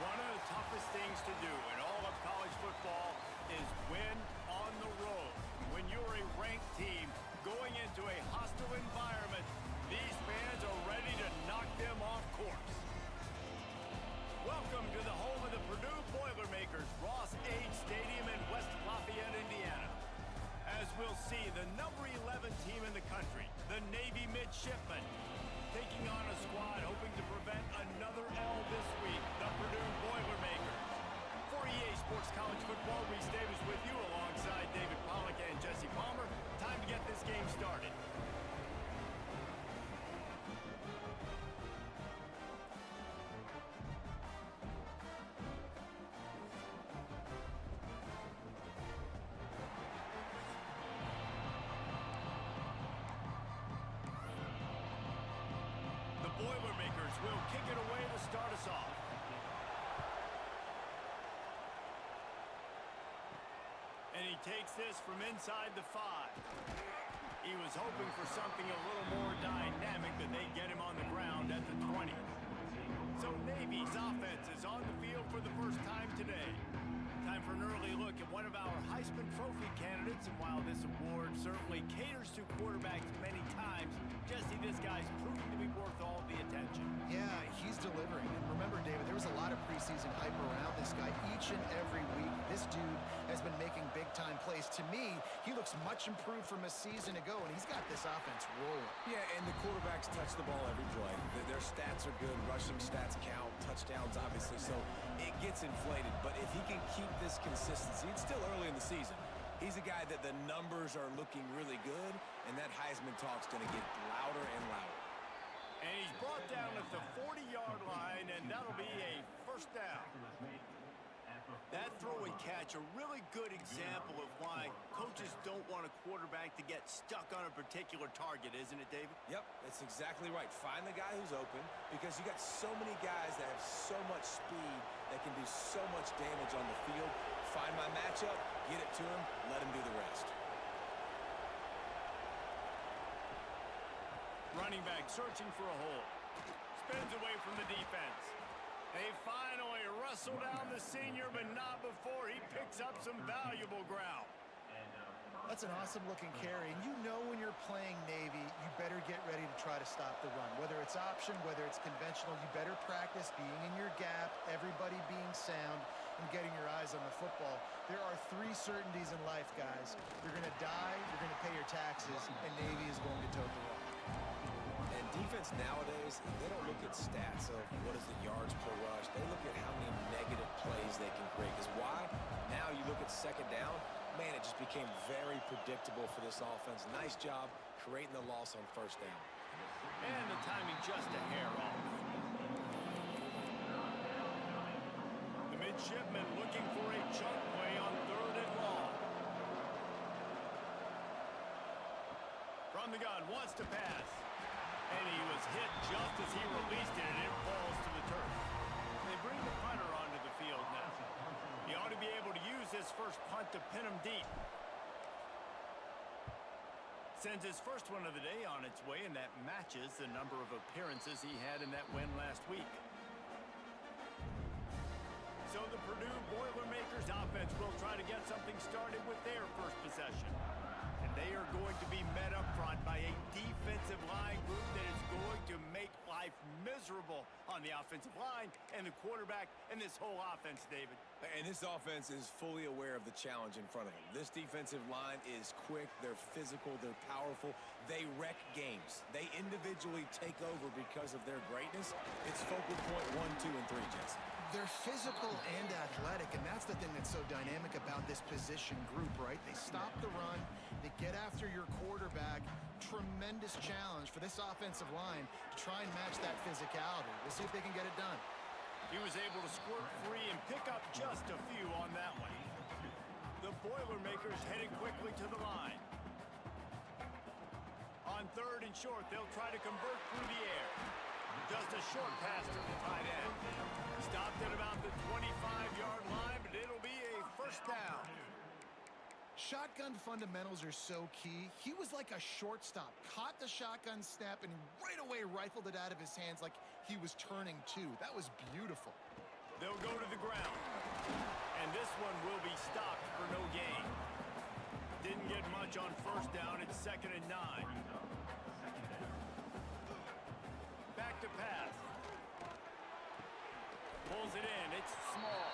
One of the toughest things to do in all of college football is win on the road. When you're a ranked team going into a hostile environment, these fans are ready to knock them off course. Welcome to the home of the Purdue Boilermakers, Ross-Ade Stadium in West Lafayette, Indiana. As we'll see, the number 11 team in the country, the Navy Midshipmen, taking on a squad hoping to prevent another L this week, the Purdue Boilermakers. For EA Sports College Football, Reese Davis with you alongside David Pollack and Jesse Palmer. Time to get this game started. Boilermakers will kick it away to start us off. And he takes this from inside the 5. He was hoping for something a little more dynamic, but they get him on the ground at the 20. So Navy's offense is on the field for the first time today. Time for an early look at one of our Heisman Trophy candidates, and while this award certainly caters to quarterbacks many times, Jesse, this guy's proving to be worth all the attention. Yeah, he's delivering. And remember, David, there was a lot of preseason hype around this guy each and every week. This dude has been making big-time plays. To me, he looks much improved from a season ago, and he's got this offense rolling. Yeah, and the quarterbacks touch the ball every play. Their stats are good. Rushing stats count. Touchdowns, obviously. So it gets inflated. But if he can keep this consistency, it's still early in the season. He's a guy that the numbers are looking really good, and that Heisman talk's going to get louder and louder. And he's brought down at the 40-yard line, and that'll be a first down. That throw and catch, a really good example of why coaches don't want a quarterback to get stuck on a particular target, isn't it, David? Yep, that's exactly right. Find the guy who's open, because you got so many guys that have so much speed that can do so much damage on the field. Find my matchup, get it to him, let him do the rest. Running back searching for a hole. Spins away from the defense. They finally wrestle down the senior, but not before he picks up some valuable ground. That's an awesome-looking carry. And you know when you're playing Navy, you better get ready to try to stop the run. Whether it's option, whether it's conventional, you better practice being in your gap, everybody being sound, and getting your eyes on the football. There are 3 certainties in life, guys. You're going to die, you're going to pay your taxes, and Navy is going to tote the rock. And defense nowadays, they don't look at stats of what is the yards per rush. They look at how many negative plays they can create. Because why? Now you look at second down, man, it just became very predictable for this offense. Nice job creating the loss on first down. And the timing just a hair off. The midshipman looking for a chunk play on 3rd and long. From the gun, wants to pass. And he was hit just as he released it, and it falls to the turf. They bring the punter onto the field now. He ought to be able to use his first punt to pin him deep. Sends his first one of the day on its way, and that matches the number of appearances he had in that win last week. So the Purdue Boilermakers offense will try to get something started with their first possession. And they are going to be met up front by a defensive line group that is going to make life miserable on the offensive line and the quarterback and this whole offense, David. And this offense is fully aware of the challenge in front of them. This defensive line is quick, they're physical, they're powerful, they wreck games. They individually take over because of their greatness. It's focal point 1, 2, and 3, Jesse. They're physical and athletic, and that's the thing that's so dynamic about this position group, right? They stop the run, they get after your quarterback. Tremendous challenge for this offensive line to try and match that physicality. We'll see if they can get it done. He was able to squirt free and pick up just a few on that one. The Boilermakers headed quickly to the line. On 3rd and short, they'll try to convert through the air. Just a short pass to the tight end. Stopped at about the 25-yard line, but it'll be a first down. Shotgun fundamentals are so key. He was like a shortstop, caught the shotgun snap, and right away rifled it out of his hands like he was turning two. That was beautiful. They'll go to the ground. And this one will be stopped for no gain. Didn't get much on first down. It's 2nd and 9. Back to pass. Pulls it in. It's small.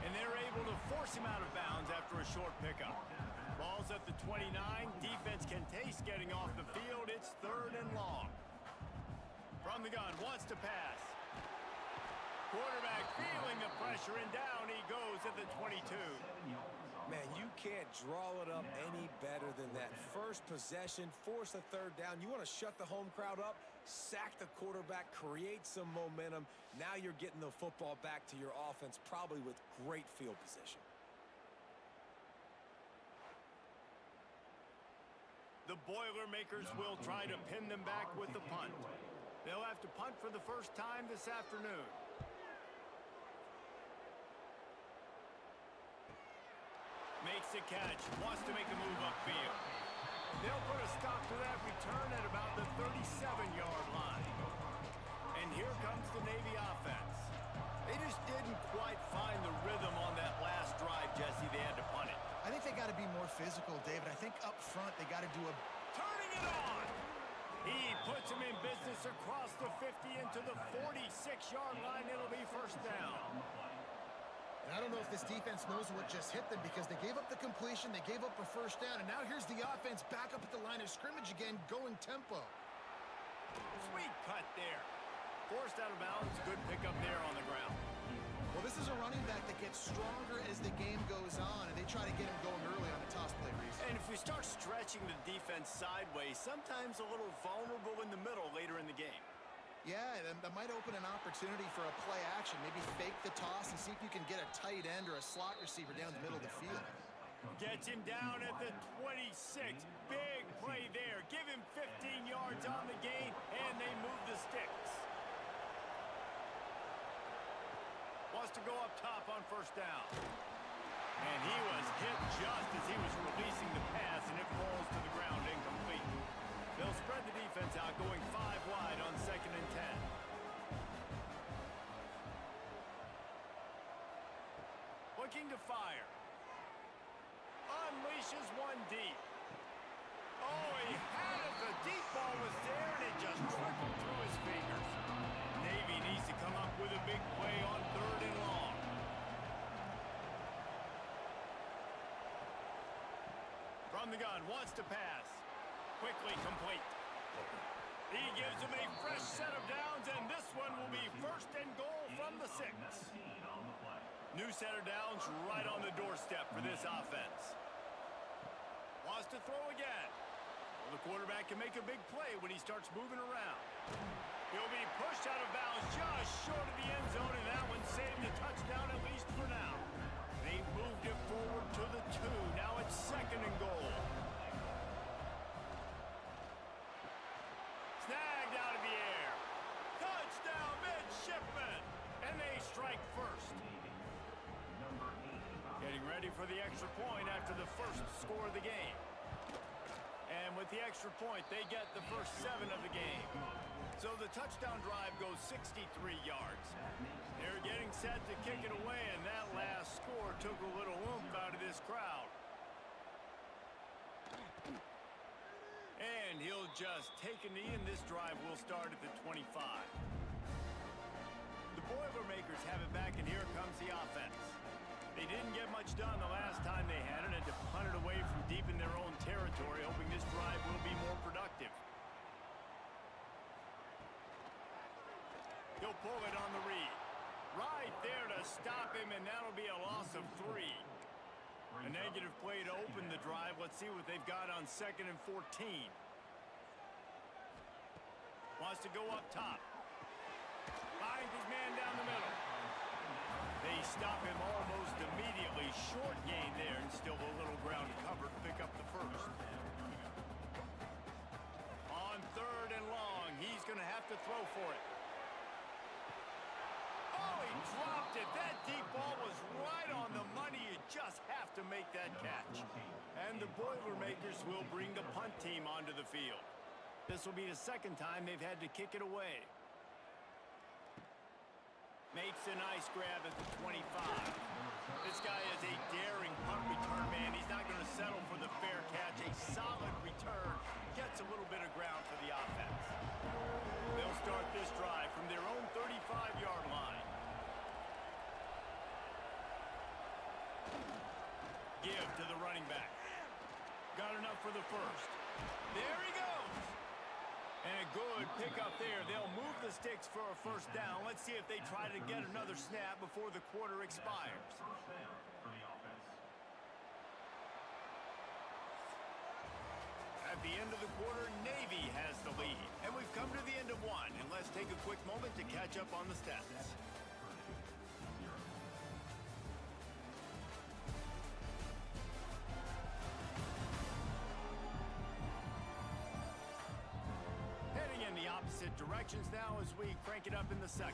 And they're able to force him out of bounds after a short pickup. Ball's at the 29. Defense can taste getting off the field. It's 3rd and long. From the gun, wants to pass. Quarterback feeling the pressure, and down he goes at the 22. Man, you can't draw it up any better than that. First possession, force a 3rd down. You want to shut the home crowd up, sack the quarterback, create some momentum. Now you're getting the football back to your offense, probably with great field position. The Boilermakers will try to pin them back with the punt. They'll have to punt for the first time this afternoon. Makes the catch, wants to make a move upfield. They'll put a stop to that return at about the 37-yard line. And here comes the Navy offense. They just didn't quite find the rhythm on that last drive, Jesse. They had to punt it. I think they got to be more physical, David. I think up front they got to do a... Turning it on! He puts him in business across the 50 into the 46-yard line. It'll be first down. And I don't know if this defense knows what just hit them because they gave up the completion, they gave up a first down, and now here's the offense back up at the line of scrimmage again, going tempo. Sweet cut there. Forced out of bounds. Good pickup there on the ground. Well, this is a running back that gets stronger as the game goes on, and they try to get him going early on the toss play, Reese. And if we start stretching the defense sideways, sometimes a little vulnerable in the middle later in the game. Yeah, that might open an opportunity for a play action. Maybe fake the toss and see if you can get a tight end or a slot receiver down the middle of the field. Gets him down at the 26. Big play there. Give him 15 yards on the gain, and they move the sticks. Wants to go up top on first down. And he was hit just as he was releasing the pass, and it falls to the ground incomplete. They'll spread the defense out, going 5 wide on 2nd and 10. Looking to fire. Unleashes one deep. Oh, he had it. The deep ball was there, and it just trickled through his fingers. Navy needs to come up with a big play on 3rd and long. From the gun, wants to pass. Quickly complete. He gives him a fresh set of downs, and this one will be 1st and goal from the 6. New center downs right on the doorstep for this offense. Wants to throw again. Well, the quarterback can make a big play when he starts moving around. He'll be pushed out of bounds just short of the end zone, and that one saved a touchdown at least for now. They moved it forward to the 2. Now it's 2nd and goal. Snagged out of the air. Touchdown, midshipman. And they strike first. Getting ready for the extra point after the first score of the game. And with the extra point, they get the first 7 of the game. So the touchdown drive goes 63 yards. They're getting set to kick it away, and that last score took a little oomph out of this crowd. And he'll just take a knee, and this drive will start at the 25. The Boilermakers have it back, and here comes the offense. They didn't get much done the last time they had it, and to punt it away from deep in their own territory, hoping this drive will be more productive. He'll pull it on the read. Right there to stop him, and that'll be a loss of 3. A negative play to open the drive. Let's see what they've got on 2nd and 14. Wants to go up top. Finds his man down the middle. They stop him almost immediately. Short gain there, and still a little ground to cover to pick up the first. On 3rd and long, he's going to have to throw for it. Oh, he dropped it. That deep ball was right on the money. You just have to make that catch. And the Boilermakers will bring the punt team onto the field. This will be the 2nd time they've had to kick it away. Makes a nice grab at the 25. This guy is a daring punt return man. He's not going to settle for the fair catch. A solid return. Gets a little bit of ground for the offense. They'll start this drive from their own 35-yard line. Give to the running back. Got enough for the first. There he goes. And a good pickup there. They'll move the sticks for a first down. Let's see if they try to get another snap before the quarter expires. At the end of the quarter, Navy has the lead. And we've come to the end of one. And let's take a quick moment to catch up on the stats. Opposite directions now as we crank it up in the 2nd.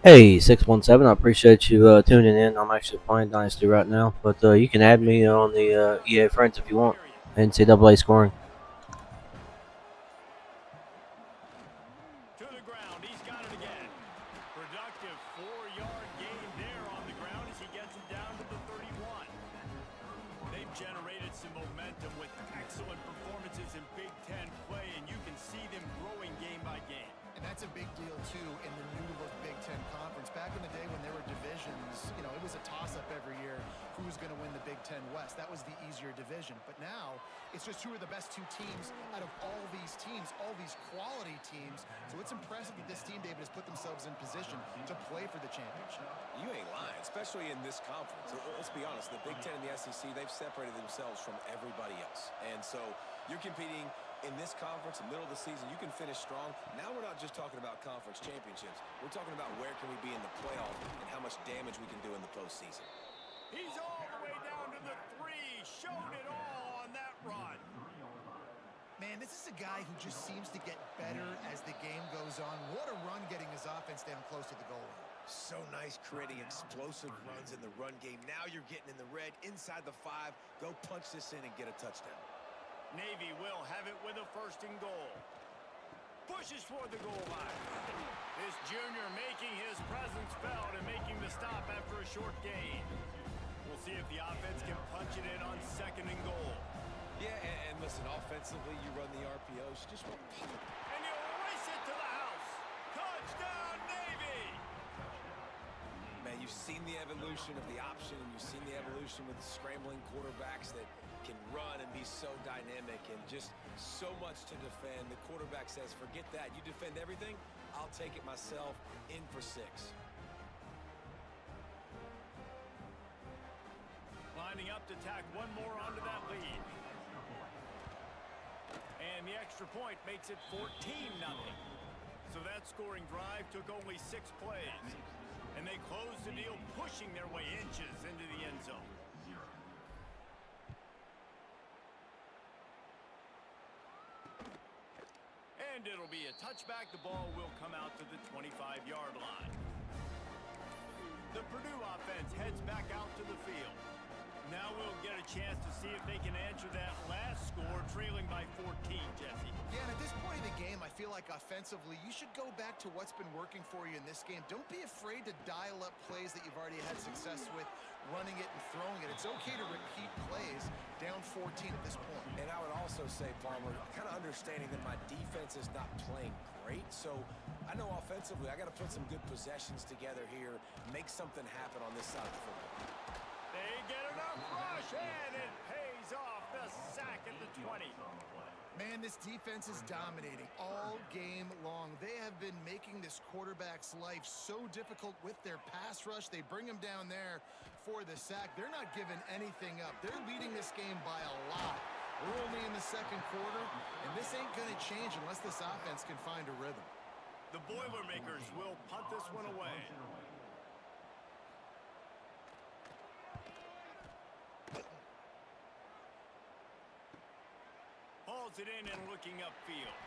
Hey, 617, I appreciate you tuning in. I'm actually playing Dynasty right now, but you can add me on the EA Friends if you want. NCAA scoring. To the ground, he's got it again. Productive 4-yard gain there on the ground as he gets it down to the 31. They've generated some momentum with excellent performances in Big Ten play, and you can see them growing game by game. And that's a big deal, too, in the new-look Big Ten Conference. Back in the day when there were divisions, you know, it was a toss-up every year who was going to win the Big Ten West. That was the easier division. But now, it's just who are the best 2 teams out of all these teams, all these quality teams. So it's impressive that this team, David, has put themselves in position to play for the championship. You ain't lying, especially in this conference. Let's be honest, the Big Ten and the SEC, they've separated themselves from everybody else. And so you're competing in this conference, middle of the season, you can finish strong. Now we're not just talking about conference championships. We're talking about where can we be in the playoff and how much damage we can do in the postseason. He's all the way down to the 3. Showed it all on that run. Man, this is a guy who just seems to get better as the game goes on. What a run getting his offense down close to the goal line. So nice creating explosive runs in the run game. Now you're getting in the red, inside the 5. Go punch this in and get a touchdown. Navy will have it with a 1st and goal. Pushes toward the goal line. This junior making his presence felt and making the stop after a short gain. We'll see if the offense can punch it in on 2nd and goal. Yeah, and listen, offensively, you run the RPOs, just want to pop it. And he'll race it to the house. Touchdown, Navy! Man, you've seen the evolution of the option, and you've seen the evolution with the scrambling quarterbacks that can run and be so dynamic and just so much to defend. The quarterback says, forget that. You defend everything, I'll take it myself. In for 6. Lining up to tack one more onto that lead. And the extra point makes it 14-0. So that scoring drive took only 6 plays. And they closed the deal, pushing their way inches into the end zone. And it'll be a touchback. The ball will come out to the 25-yard line. The Purdue offense heads back out to the field. Now we'll get a chance to see if they can answer that last score, trailing by 14, Jesse. Yeah, and at this point in the game, I feel like offensively, you should go back to what's been working for you in this game. Don't be afraid to dial up plays that you've already had success with, running it and throwing it. It's okay to repeat plays down 14 at this point. And I would also say, Palmer, kind of understanding that my defense is not playing great, so I know offensively I got to put some good possessions together here, make something happen on this side of the football. They get enough rush, and it pays off. The sack at the 20. Man, this defense is dominating all game long. They have been making this quarterback's life so difficult with their pass rush. They bring him down there for the sack. They're not giving anything up. They're leading this game by a lot. We're only in the second quarter, and this ain't going to change unless this offense can find a rhythm. The Boilermakers will punt this one away. Hauls it in and looking upfield.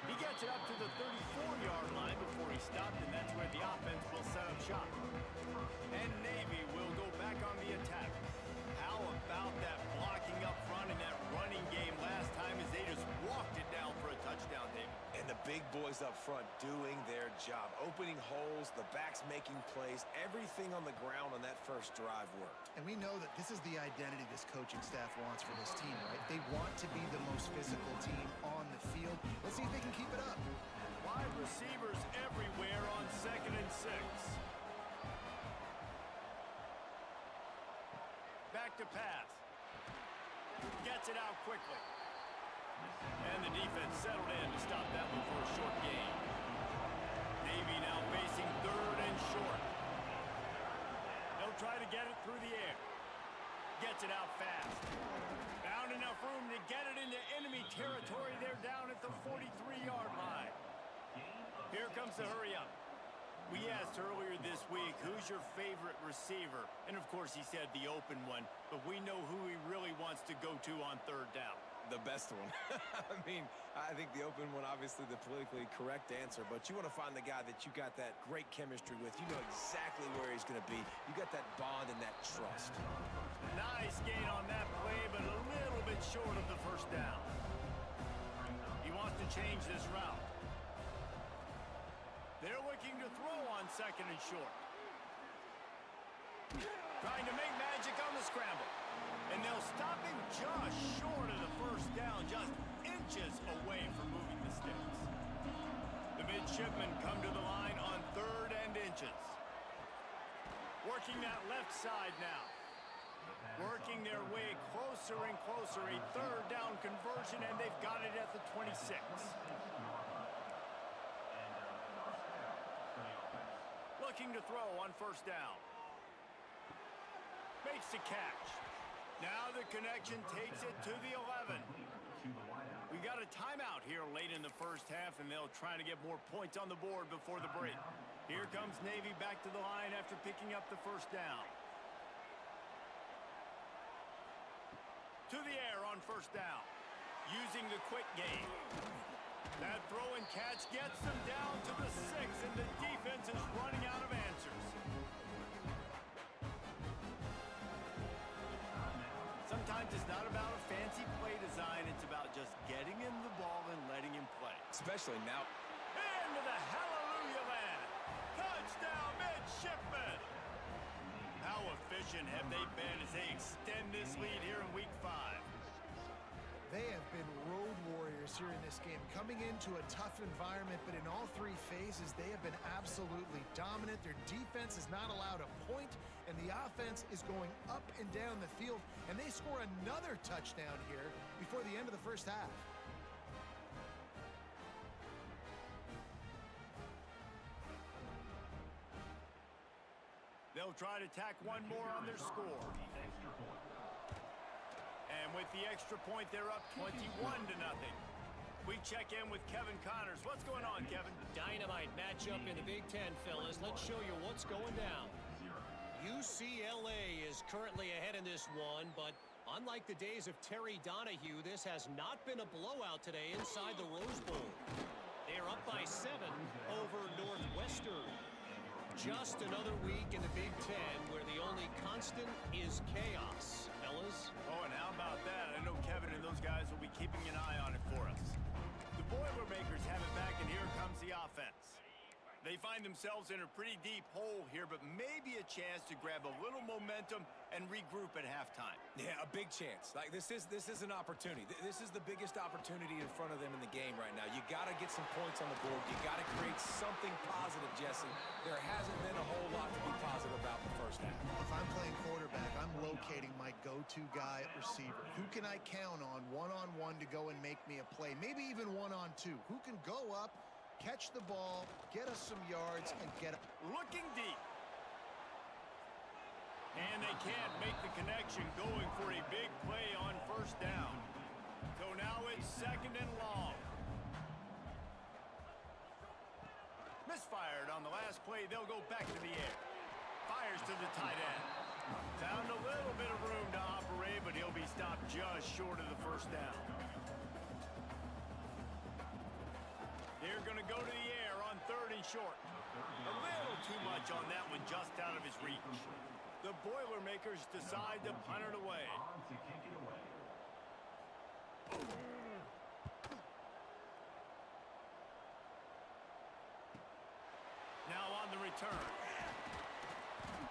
He gets it up to the 34-yard line before he stopped, and that's where the offense will set up shop. And Navy will go back on the attack. How about that blocking up front in that running game last time as they just walked it down for a touchdown, David? And the big boys up front doing their job, opening holes, the backs making plays, everything on the ground on that first drive worked. And we know that this is the identity this coaching staff wants for this team, right? They want to be the most physical team on the field. Let's see if they can keep it up. Wide receivers everywhere on 2nd and 6. Back to pass. Gets it out quickly. And the defense settled in to stop that one for a short gain. Navy now facing 3rd and short. They'll try to get it through the air. Gets it out fast. Found enough room to get it into enemy territory. They're down at the 43-yard line. Here comes the hurry up. We asked earlier this week, who's your favorite receiver? And of course he said the open one, but we know who he really wants to go to on 3rd down. The best one. I mean, I think the open one, obviously the politically correct answer, but you want to find the guy that you got that great chemistry with. You know exactly where he's going to be. You got that bond and that trust. Nice gain on that play, but a little bit short of the 1st down. He wants to change this route. They're looking to throw on 2nd and short. Trying to make magic on the scramble. And they'll stop him just short of the 1st down, just inches away from moving the sticks. The midshipmen come to the line on 3rd and inches. Working that left side now. Working their way closer and closer. A 3rd down conversion, and they've got it at the 26. Looking to throw on 1st down. Makes the catch. Now the connection takes it to the 11. We got a timeout here late in the 1st half, and they'll try to get more points on the board before the break. Here comes Navy back to the line after picking up the 1st down. To the air on 1st down. Using the quick game. That throw and catch gets them down to the 6, and the defense is running out of answers. Sometimes it's not about a fancy play design. It's about just getting him the ball and letting him play. Especially now. Into the hallelujah land. Touchdown, midshipmen. How efficient have they been as they extend this lead here in week 5? They have been road warriors here in this game, coming into a tough environment, but in all three phases, they have been absolutely dominant. Their defense is not allowed a point, and the offense is going up and down the field, and they score another touchdown here before the end of the first half. They'll try to tack one more on their score. And with the extra point, they're up 21-0. We check in with Kevin Connors. What's going on, Kevin? Dynamite matchup in the Big Ten, fellas. Let's show you what's going down. UCLA is currently ahead in this one, but unlike the days of Terry Donahue, this has not been a blowout today inside the Rose Bowl. They're up by 7 over Northwestern. Just another week in the Big Ten where the only constant is chaos, fellas. Oh, and how about that? I know Kevin and those guys will be keeping an eye on it for us. The Boilermakers have it back, and here comes the offense. They find themselves in a pretty deep hole here, but maybe a chance to grab a little momentum and regroup at halftime. Yeah, a big chance. Like this is an opportunity. This is the biggest opportunity in front of them in the game right now. You got to get some points on the board. You got to create something positive, Jesse. There hasn't been a whole lot to be positive about in the first half. If I'm playing quarterback, I'm locating my go-to guy at receiver. Who can I count on one-on-one to go and make me a play? Maybe even one-on-two. Who can go up, catch the ball, get us some yards, and get up. Looking deep. And they can't make the connection, going for a big play on first down. So now it's 2nd and long. Misfired on the last play. They'll go back to the air. Fires to the tight end. Found a little bit of room to operate, but he'll be stopped just short of the first down. They're going to go to the air on 3rd and short. A little too much on that one, just out of his reach. The Boilermakers decide to punt it away. Now on the return.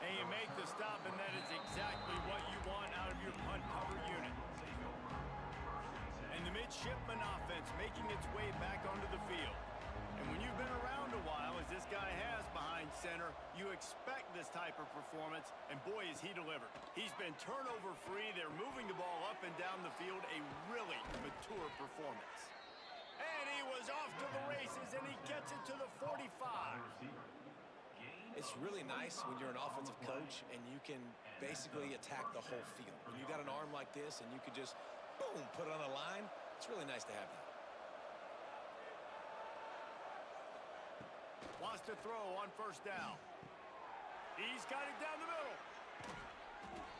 And you make the stop, and that is exactly what you want out of your punt cover unit. And the midshipman offense making its way back onto the field. And when you've been around a while, as this guy has behind center, you expect this type of performance, and boy, is he delivered. He's been turnover-free. They're moving the ball up and down the field, a really mature performance. And he was off to the races, and he gets it to the 45. It's really nice when you're an offensive coach and you can basically attack the whole field. When you got an arm like this and you could just, boom, put it on a line, it's really nice to have that. Wants to throw on first down. He's got it down the middle.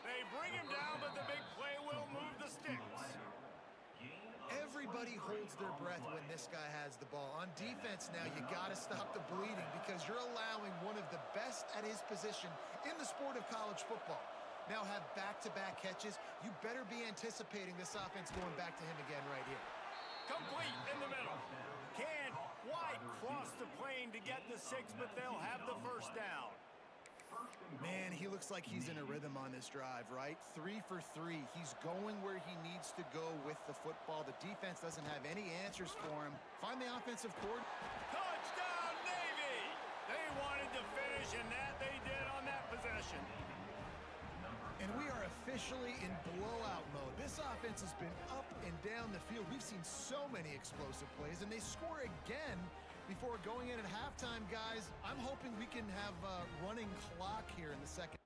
They bring him down, but the big play will move the sticks. Everybody holds their breath when this guy has the ball. On defense now, you got to stop the bleeding because you're allowing one of the best at his position in the sport of college football. Now have back-to-back catches. You better be anticipating this offense going back to him again right here. Complete in the middle. Can't quite cross the plane to get the 6, but they'll have the first down. Man, he looks like he's in a rhythm on this drive, right? 3 for 3. He's going where he needs to go with the football. The defense doesn't have any answers for him. Find the offensive coordinator. Touchdown, Navy! They wanted to finish, and that they did on that possession. And we are officially in blowout mode. This offense has been up and down the field. We've seen so many explosive plays, and they score again before going in at halftime, guys. I'm hoping we can have a running clock here in the second.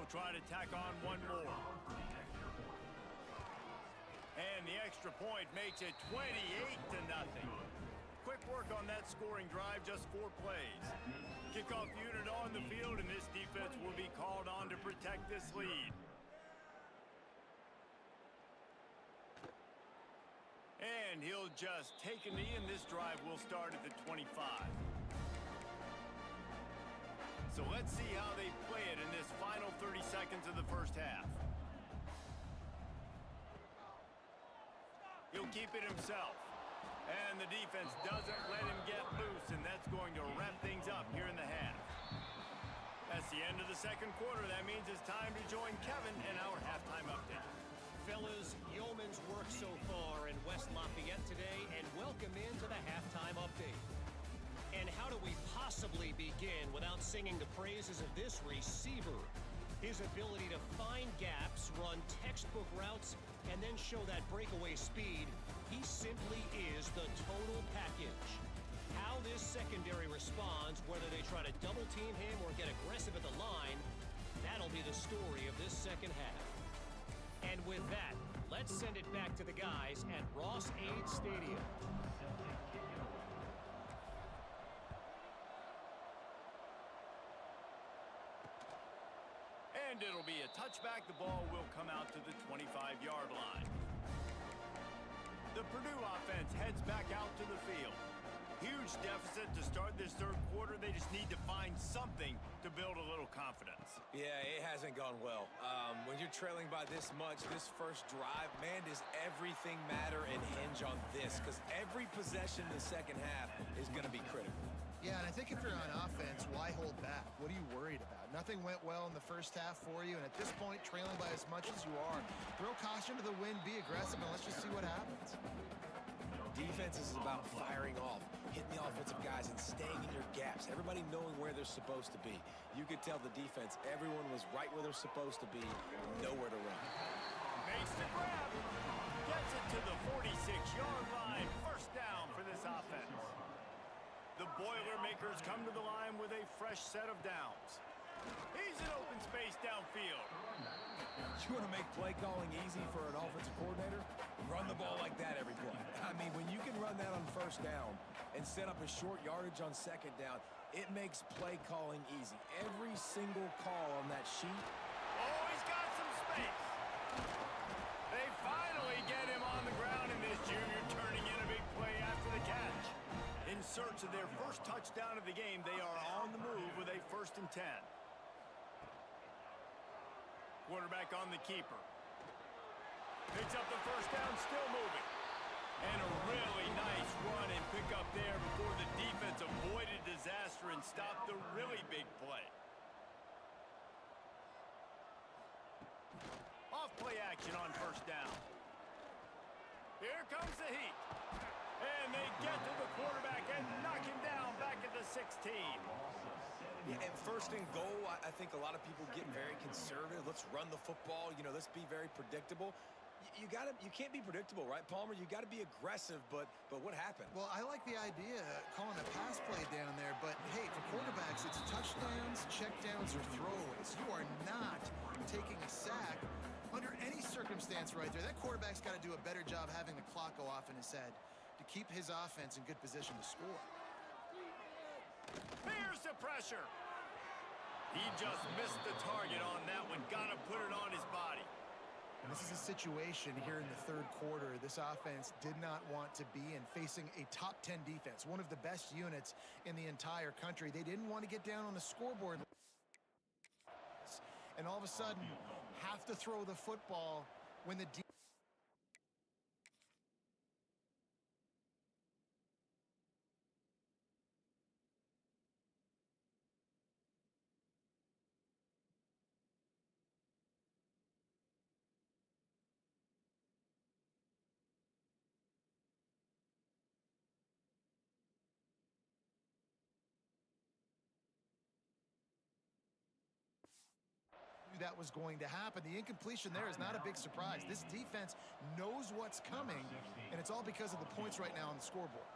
They'll try to tack on one more. And the extra point makes it 28-0. Quick work on that scoring drive, just 4 plays. Kickoff unit on the field, and this defense will be called on to protect this lead. And he'll just take a knee, and this drive will start at the 25. So let's see how they play it in this final 30 seconds of the first half. He'll keep it himself. And the defense doesn't let him get loose, and that's going to wrap things up here in the half. That's the end of the second quarter. That means it's time to join Kevin in our halftime update. Fellas, yeoman's work so far in West Lafayette today, and welcome into the halftime update. And how do we possibly begin without singing the praises of this receiver? His ability to find gaps, run textbook routes, and then show that breakaway speed, he simply is the total package. How this secondary responds, whether they try to double team him or get aggressive at the line, that'll be the story of this second half. And with that, let's send it back to the guys at Ross-Ade Stadium. And it'll be a touchback. The ball will come out to the 25-yard line. The Purdue offense heads back out to the field. Huge deficit to start this third quarter. They just need to find something to build a little confidence. Yeah, it hasn't gone well. When you're trailing by this much, this first drive, man, does everything matter and hinge on this? Because every possession in the second half is going to be critical. Yeah, and I think if you're on offense, why hold back? What are you worried about? Nothing went well in the first half for you, and at this point, trailing by as much as you are, throw caution to the wind, be aggressive, and let's just see what happens. Defense is about firing off, hitting the offensive guys, and staying in your gaps. Everybody knowing where they're supposed to be. You could tell the defense, everyone was right where they're supposed to be, nowhere to run. Makes the grab. Gets it to the 46-yard line. First down for this offense. The Boilermakers come to the line with a fresh set of downs. He's in open space downfield. You want to make play calling easy for an offensive coordinator? Run the ball like that every play. I mean, when you can run that on first down and set up a short yardage on second down, it makes play calling easy. Every single call on that sheet. Oh, he's got some space. They finally get him on the ground, and this junior turning in a big play after the catch. In search of their first touchdown of the game, they are on the move with a 1st and 10. Quarterback on the keeper. Picks up the first down, still moving. And a really nice run and pick up there before the defense avoided disaster and stopped the really big play. Off-play action on first down. Here comes the heat. And they get to the quarterback and knock him down back at the 16. Yeah, and 1st and goal, I think a lot of people get very conservative. Let's run the football. You know, let's be very predictable. You can't be predictable, right, Palmer? You got to be aggressive, but what happened? Well, I like the idea calling a pass play down there, but hey, for quarterbacks, it's touchdowns, checkdowns, or throwaways. You are not taking a sack under any circumstance right there. That quarterback's got to do a better job having the clock go off in his head to keep his offense in good position to score. Here's the pressure. He just missed the target on that one. Got to put it on his body. And this is a situation here in the third quarter this offense did not want to be in, facing a top 10 defense, one of the best units in the entire country. They didn't want to get down on the scoreboard and all of a sudden have to throw the football when the that was going to happen. The incompletion there is not a big surprise. This defense knows what's coming, and it's all because of the points right now on the scoreboard.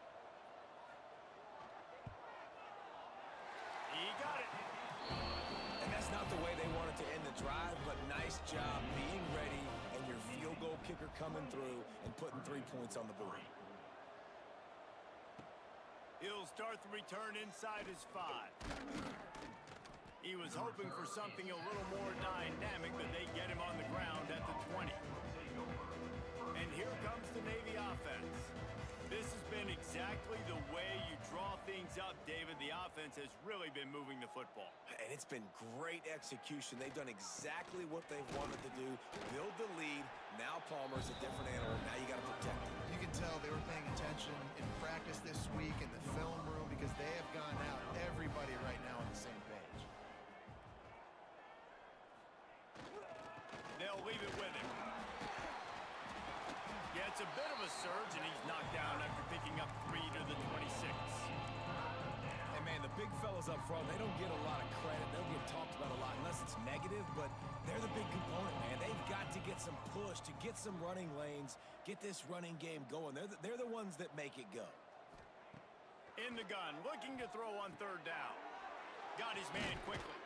He got it. And that's not the way they wanted to end the drive, but nice job being ready and your field goal kicker coming through and putting 3 points on the board. He'll start the return inside his 5. He was hoping for something a little more dynamic, but they get him on the ground at the 20. And here comes the Navy offense. This has been exactly the way you draw things up, David. The offense has really been moving the football. And it's been great execution. They've done exactly what they've wanted to do. Build the lead. Now Palmer's a different animal. Now you got to protect him. You can tell they were paying attention in practice this week in the film room because they have gone out, everybody right now on the same page. They'll leave it with him. Yeah, it's a bit of a surge, and he's knocked down after picking up 3 to the 26. And man, the big fellas up front, they don't get a lot of credit. They don't get talked about a lot unless it's negative, but they're the big component, man. They've got to get some push, to get some running lanes, get this running game going. They're the ones that make it go. In the gun, looking to throw on 3rd down. Got his man quickly.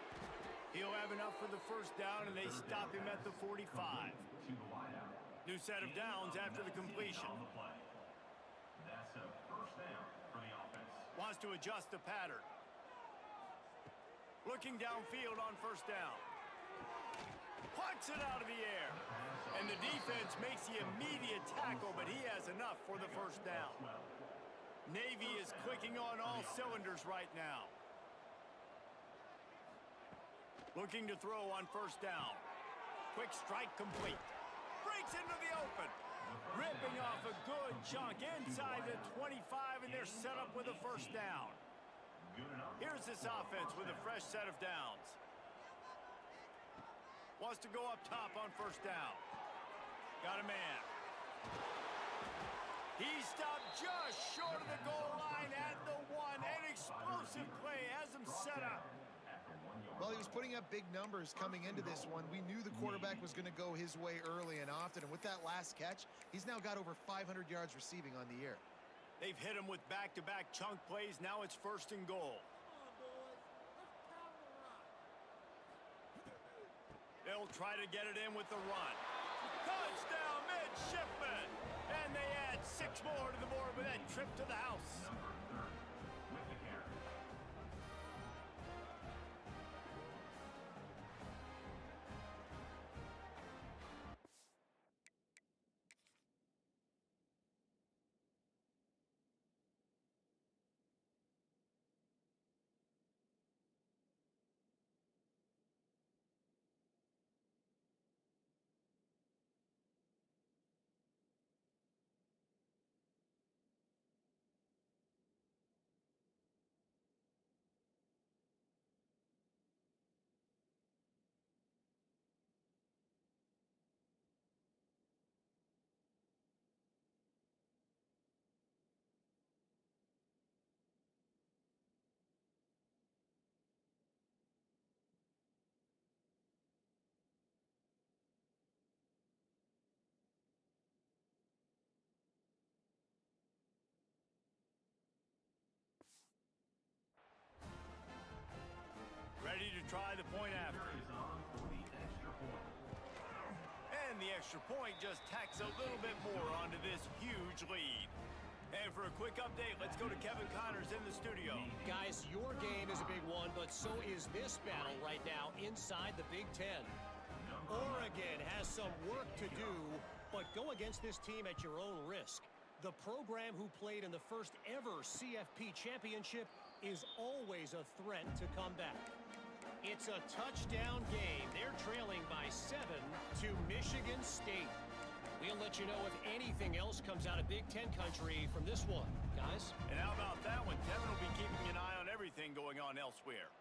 He'll have enough for the 1st down, and they stop him at the 45. New set of downs after the completion. That's a 1st down for the offense. Wants to adjust the pattern. Looking downfield on 1st down. Plucks it out of the air. And the defense makes the immediate tackle, but he has enough for the 1st down. Navy is clicking on all cylinders right now. Looking to throw on 1st down. Quick strike complete. Breaks into the open. Ripping off a good chunk inside the 25, and they're set up with a 1st down. Here's this offense with a fresh set of downs. Wants to go up top on 1st down. Got a man. He stopped just short of the goal line at the 1. An explosive play has him set up. Well, he was putting up big numbers coming into this one. We knew the quarterback was going to go his way early and often, and with that last catch, he's now got over 500 yards receiving on the year. They've hit him with back-to-back chunk plays. Now it's 1st and goal. They'll try to get it in with the run. Touchdown, midshipman! And they add 6 more to the board with that trip to the house. With the carry. Ready to try the point after. Is on for the extra point. And the extra point just tacks a little bit more onto this huge lead. And for a quick update, let's go to Kevin Connors in the studio. Guys, your game is a big one, but so is this battle right now inside the Big Ten. Oregon has some work to do, but go against this team at your own risk. The program who played in the first ever CFP championship is always a threat to come back. It's a touchdown game. They're trailing by 7 to Michigan State. We'll let you know if anything else comes out of Big Ten country from this one, guys. And how about that one? Kevin will be keeping an eye on everything going on elsewhere.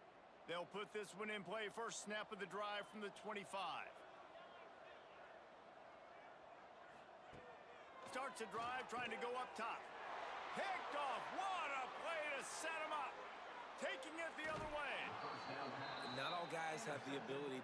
They'll put this one in play. First snap of the drive from the 25. Starts a drive trying to go up top. Picked off. What a play to set him up. Taking it the other way. Not all guys have the ability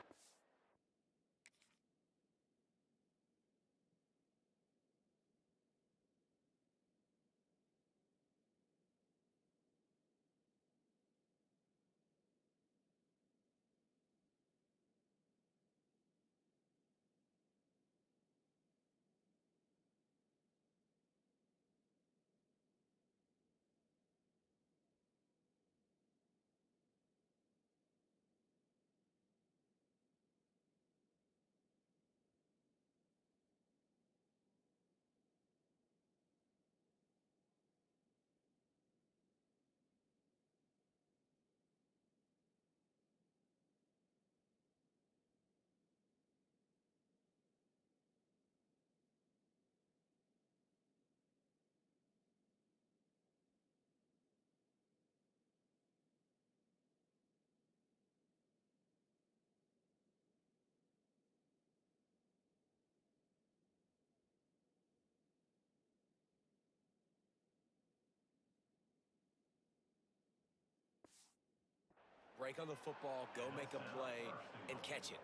break on the football, go make a play, and catch it.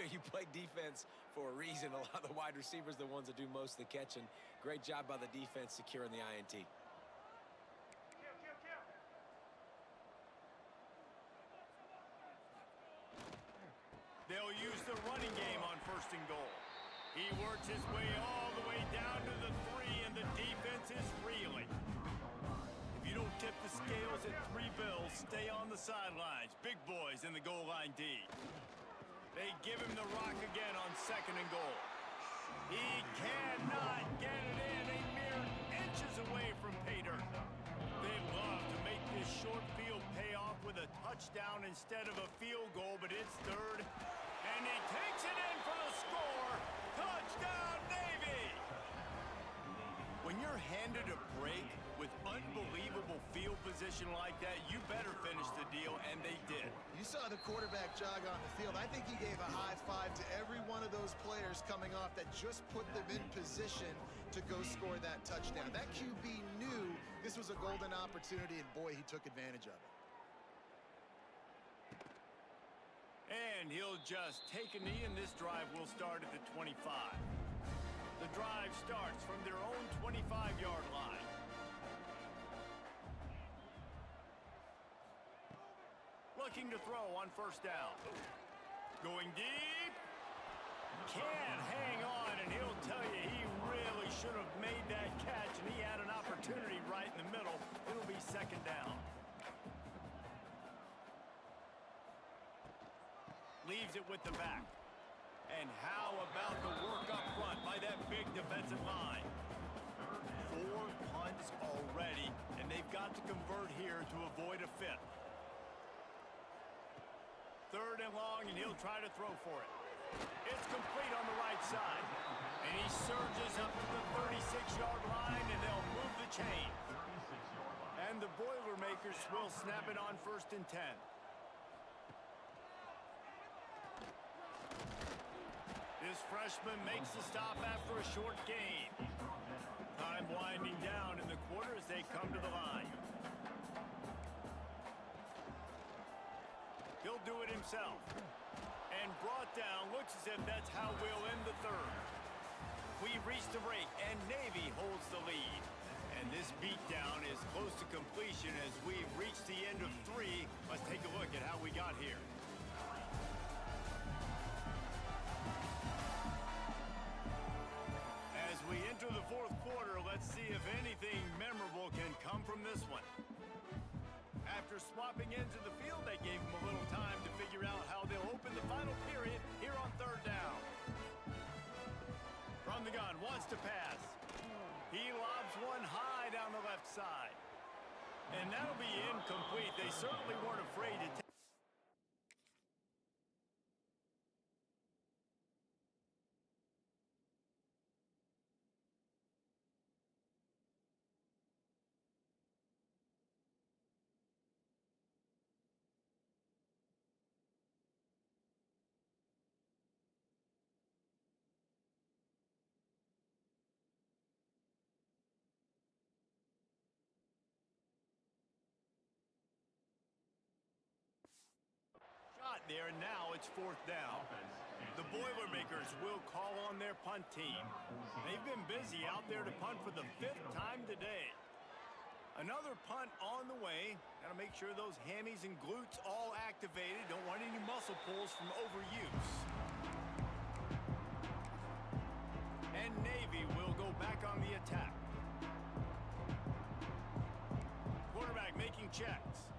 You play defense for a reason. A lot of the wide receivers are the ones that do most of the catching. Great job by the defense securing the INT. They'll use the running game on 1st and goal. He works his way all the way down to the 3, and the defense is reeling. If you don't tip the scales at 3 bills, stay on the sidelines. Big boys in the goal line D. They give him the rock again on 2nd and goal. He cannot get it in, a mere inches away from pay dirt. They love to make this short field pay off with a touchdown instead of a field goal, but it's 3rd. And he takes it in for the score. Touchdown, Navy! When you're handed a break with unbelievable field position like that, you better finish the deal, and they did. You saw the quarterback jog on the field. I think he gave a high five to every one of those players coming off that just put them in position to go score that touchdown. That QB knew this was a golden opportunity, and boy, he took advantage of it. And he'll just take a knee, and this drive will start at the 25. The drive starts from their own 25-yard line. Looking to throw on 1st down. Going deep. Can't hang on, and he'll tell you he really should have made that catch, and he had an opportunity right in the middle. It'll be 2nd down. Leaves it with the back. And how about the work up front by that big defensive line? 4 punts already, and they've got to convert here to avoid a 5th. 3rd and long, and he'll try to throw for it. It's complete on the right side. And he surges up to the 36-yard line, and they'll move the chains. And the Boilermakers will snap it on 1st and 10. This freshman makes the stop after a short gain. Time winding down in the quarter as they come to the line. He'll do it himself. And brought down, looks as if that's how we'll end the 3rd. We reach the break, and Navy holds the lead. And this beatdown is close to completion as we've reached the end of 3. Let's take a look at how we got here. As we enter the 4th quarter, let's see if anything memorable can come from this one. After swapping into the field, they gave him a little time to figure out how they'll open the final period here on 3rd down. From the gun, wants to pass. He lobs one high down the left side. And that'll be incomplete. They certainly weren't afraid to take. There, and now it's 4th down. The Boilermakers will call on their punt team. They've been busy out there to punt for the 5th time today. Another punt on the way. Got to make sure those hammies and glutes all activated. Don't want any muscle pulls from overuse. And Navy will go back on the attack. Quarterback making checks.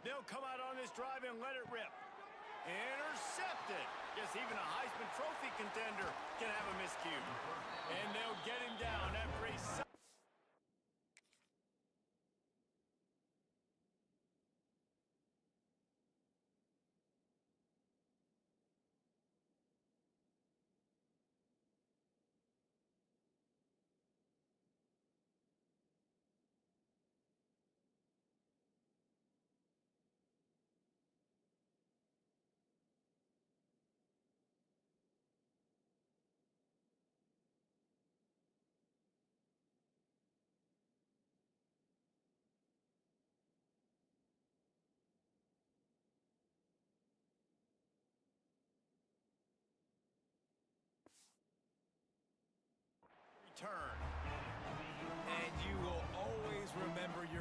They'll come out on this drive and let it rip. Intercepted. Guess even a Heisman Trophy contender can have a miscue. And they'll get him down after a...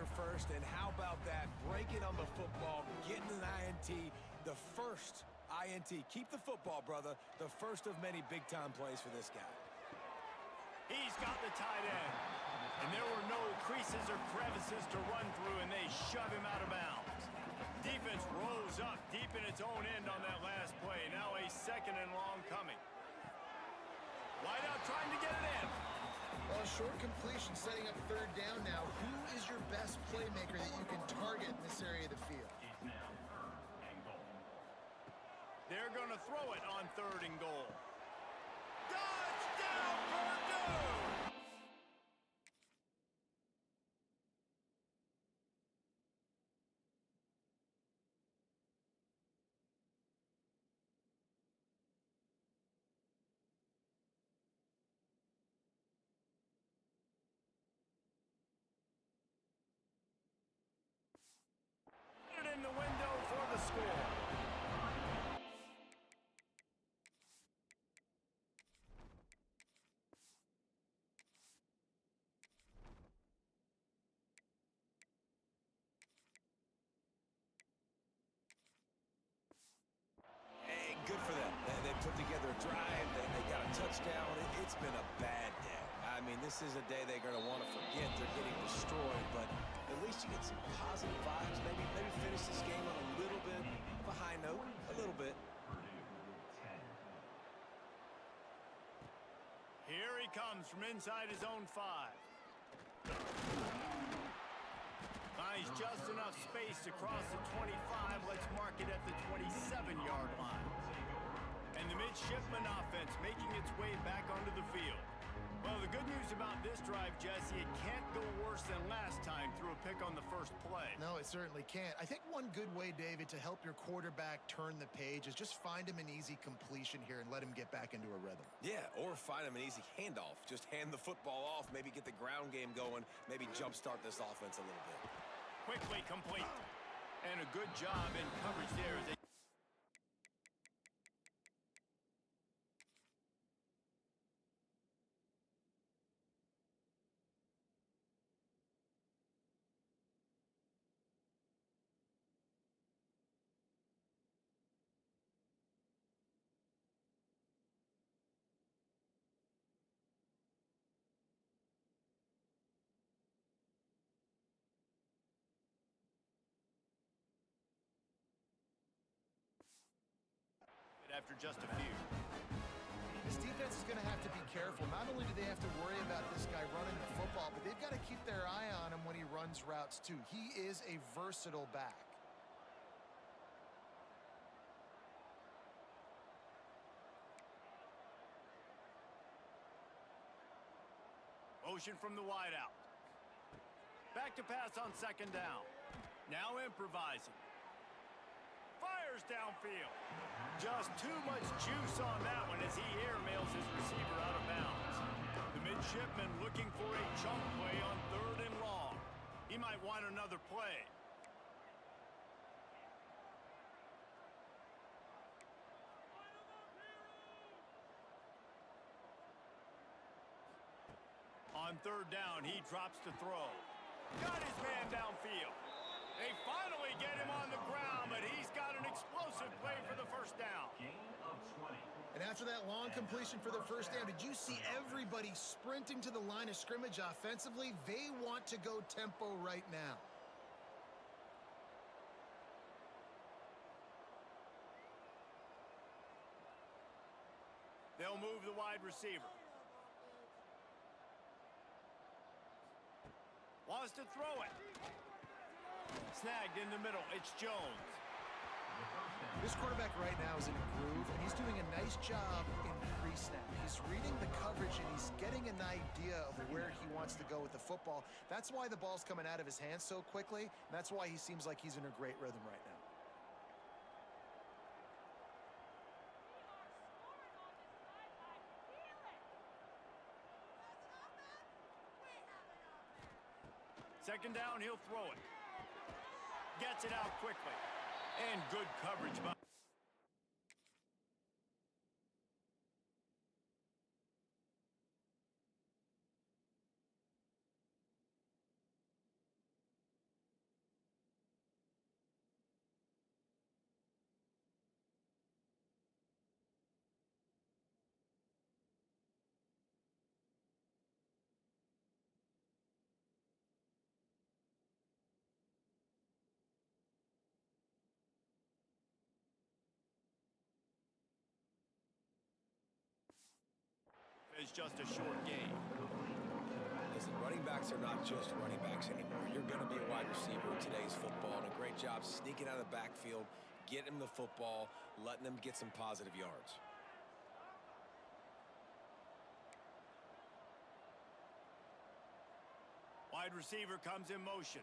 here first, and how about that? Breaking on the football, getting an INT, the first INT. Keep the football, brother. The first of many big-time plays for this guy. He's got the tight end. And there were no creases or crevices to run through, and they shove him out of bounds. Defense rose up deep in its own end on that last play. Now a second and long coming. Wideout trying to get it in. Well, a short completion setting up third down now. Who is your best playmaker that you can target in this area of the field? It's now third and goal. They're going to throw it on third and goal. Touchdown, Purdue! In the window for the score. Hey, good for them. They put together a drive. They got a touchdown. It's been a bad day. I mean, this is a day they're going to want to forget. They're getting destroyed, but at least you get some positive vibes. Maybe finish this game on a little bit of a high note. A little bit. Purdue 10. Here he comes from inside his own 5. Finds just enough space to cross the 25. Let's mark it at the 27-yard line. And the midshipman offense making its way back onto the field. Well, the good news about this drive, Jesse, it can't go worse than last time through a pick on the first play. No, it certainly can't. I think one good way, David, to help your quarterback turn the page is just find him an easy completion here and let him get back into a rhythm. Yeah, or find him an easy handoff. Just hand the football off, maybe get the ground game going, maybe jumpstart this offense a little bit. Quickly complete. And a good job in coverage there as they after just a few. This defense is going to have to be careful. Not only do they have to worry about this guy running the football, but they've got to keep their eye on him when he runs routes too. He is a versatile back. Motion from the wideout. Back to pass on second down. Now improvising. Fires downfield. Just too much juice on that one as he airmails his receiver out of bounds. The midshipman looking for a chunk play on third and long. He might want another play. On third down, he drops to throw. Got his man downfield. They finally get him on the ground, but he's got an explosive play for the first down. Gain of 20. And after that long completion for the first down, did you see everybody sprinting to the line of scrimmage offensively? They want to go tempo right now. They'll move the wide receiver. Wants to throw it. Snagged in the middle. It's Jones. This quarterback right now is in a groove, and he's doing a nice job in pre-snap. He's reading the coverage, and he's getting an idea of where he wants to go with the football. That's why the ball's coming out of his hands so quickly, and that's why he seems like he's in a great rhythm right now. Second down, he'll throw it. Gets it out quickly. And good coverage by is just a short gain. Listen, running backs are not just running backs anymore. You're going to be a wide receiver in today's football, and a great job sneaking out of the backfield, getting them the football, letting them get some positive yards. Wide receiver comes in motion.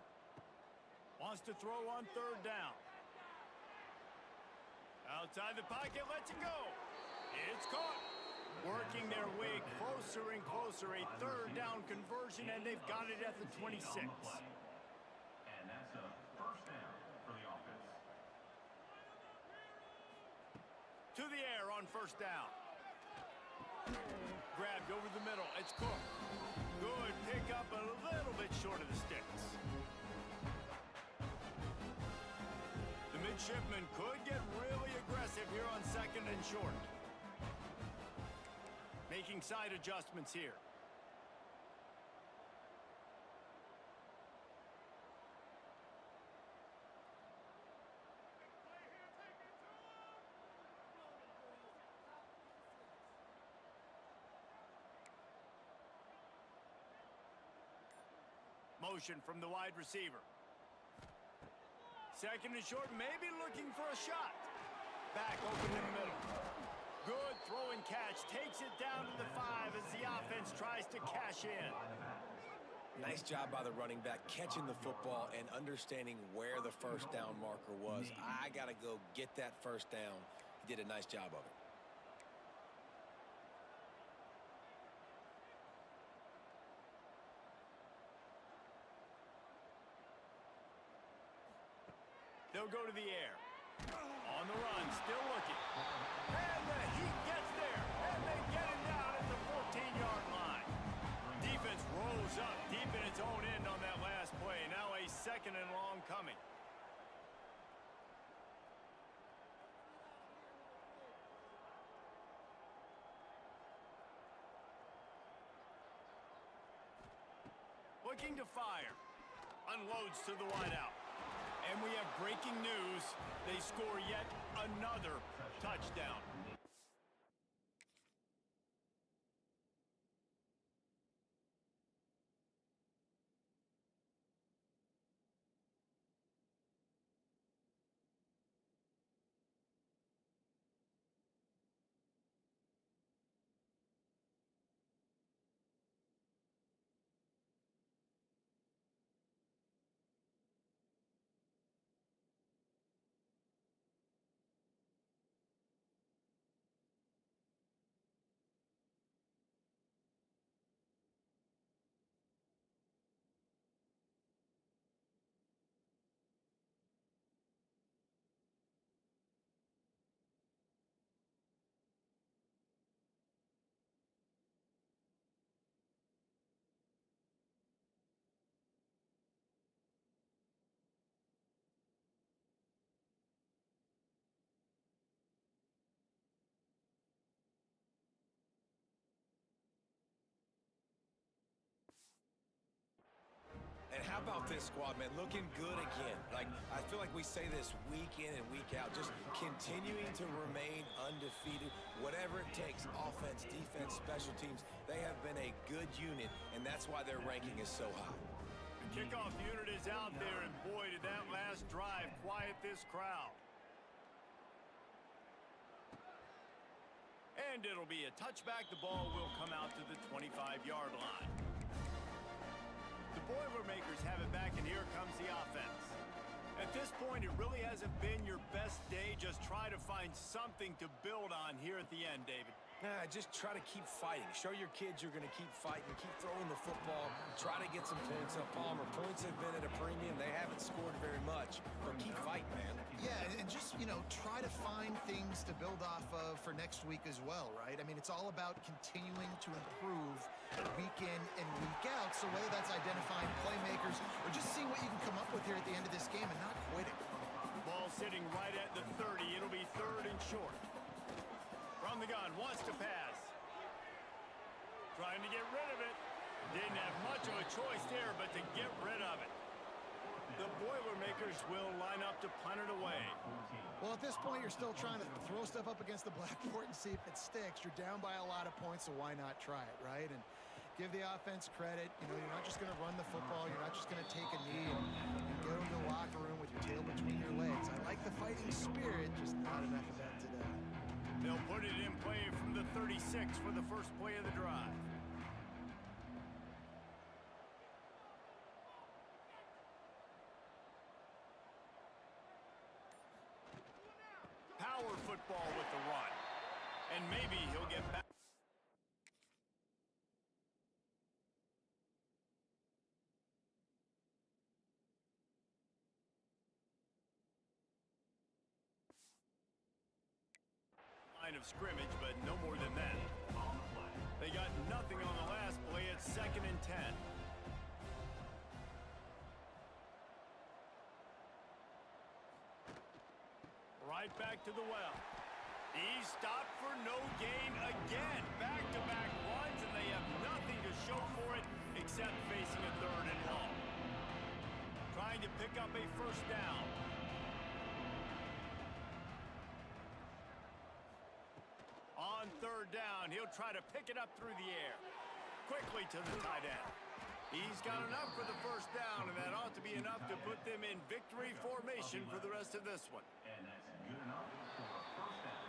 Wants to throw on third down. Outside the pocket, lets it go. It's caught. Working their way closer and closer. A third down conversion, and they've got it at the 26. And that's a first down for the offense. To the air on first down. Grabbed over the middle. It's Cook. Good pick up, a little bit short of the sticks. The midshipman could get really aggressive here on second and short. Making side adjustments here. Motion from the wide receiver. Second and short, maybe looking for a shot. Back open in the middle. Good throw and catch. Takes it down to the 5 as the offense tries to cash in. Nice job by the running back catching the football and understanding where the first down marker was. I got to go get that first down. He did a nice job of it. They'll go to the air. On the run, still looking. And the Heat gets there. And they get him down at the 14-yard line. Defense rolls up deep in its own end on that last play. Now a second and long coming. Looking to fire. Unloads to the wideout. And we have breaking news. They score yet another touchdown. And how about this squad, man? Looking good again. Like, I feel like we say this week in and week out, just continuing to remain undefeated, whatever it takes, offense, defense, special teams. They have been a good unit, and that's why their ranking is so high. The kickoff unit is out there, and boy, did that last drive quiet this crowd. And it'll be a touchback. The ball will come out to the 25-yard line. The Boilermakers have it back, and here comes the offense. At this point, it really hasn't been your best day. Just try to find something to build on here at the end, David. Nah, just try to keep fighting. Show your kids you're going to keep fighting. Keep throwing the football. Try to get some points up. Palmer, points have been at a premium. They haven't scored very much, but keep fighting, man. Yeah, and just, try to find things to build off of for next week as well, right? I mean, it's all about continuing to improve week in and week out. So whether that's identifying playmakers or just seeing what you can come up with here at the end of this game and not quitting. Ball sitting right at the 30. It'll be third and short. From the gun, wants to pass. Trying to get rid of it. Didn't have much of a choice there, but to get rid of it. The Boilermakers will line up to punt it away. Well, at this point, you're still trying to throw stuff up against the blackboard and see if it sticks. You're down by a lot of points, so why not try it, right? And give the offense credit. You know, you're not just going to run the football. You're not just going to take a knee and go into the locker room with your tail between your legs. I like the fighting spirit, just not enough of that today. They'll put it in play from the 36 for the first play of the drive. Power football with the run. And maybe he'll get back. Line of scrimmage, but no more than that. They got nothing on the last play. It's 2nd and 10. Right back to the well. He's stopped for no gain again. Back-to-back runs, and they have nothing to show for it except facing a 3rd and long. Trying to pick up a first down. On 3rd down, he'll try to pick it up through the air. Quickly to the tight end. He's got enough for the first down, and that ought to be enough to put them in victory formation for the rest of this one. And that's good enough for a first down.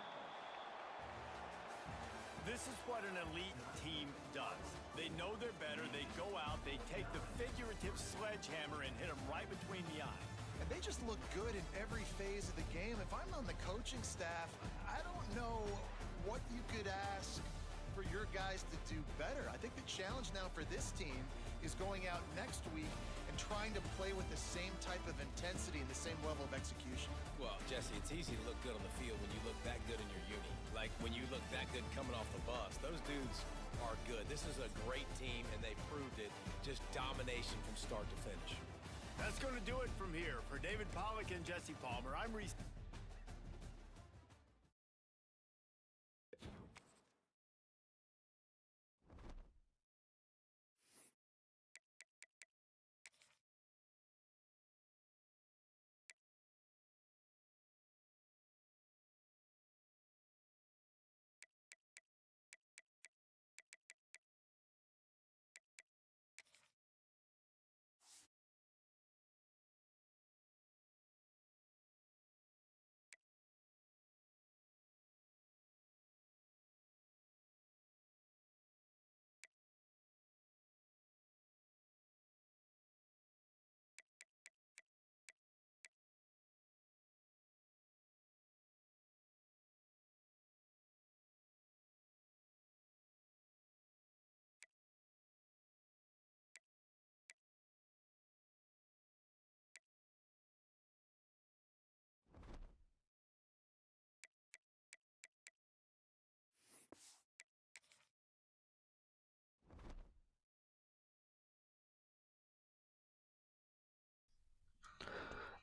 This is what an elite team does. They know they're better. They go out, they take the figurative sledgehammer and hit them right between the eyes. And they just look good in every phase of the game. If I'm on the coaching staff, I don't know what you could ask for your guys to do better. I think the challenge now for this team is going out next week and trying to play with the same type of intensity and the same level of execution. Well, Jesse, it's easy to look good on the field when you look that good in your uni. Like when you look that good coming off the bus. Those dudes are good. This is a great team, and they proved it. Just domination from start to finish. That's going to do it from here. For David Pollack and Jesse Palmer, I'm Reese.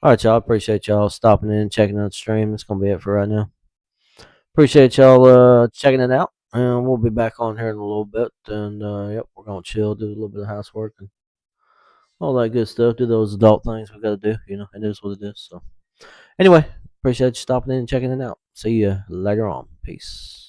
All right, y'all. Appreciate y'all stopping in, checking out the stream. That's gonna be it for right now. Appreciate y'all checking it out, and we'll be back on here in a little bit. And yep, we're gonna chill, do a little bit of housework, and all that good stuff. Do those adult things we gotta do. You know, it is what it is. So, anyway, appreciate you stopping in and checking it out. See you later on. Peace.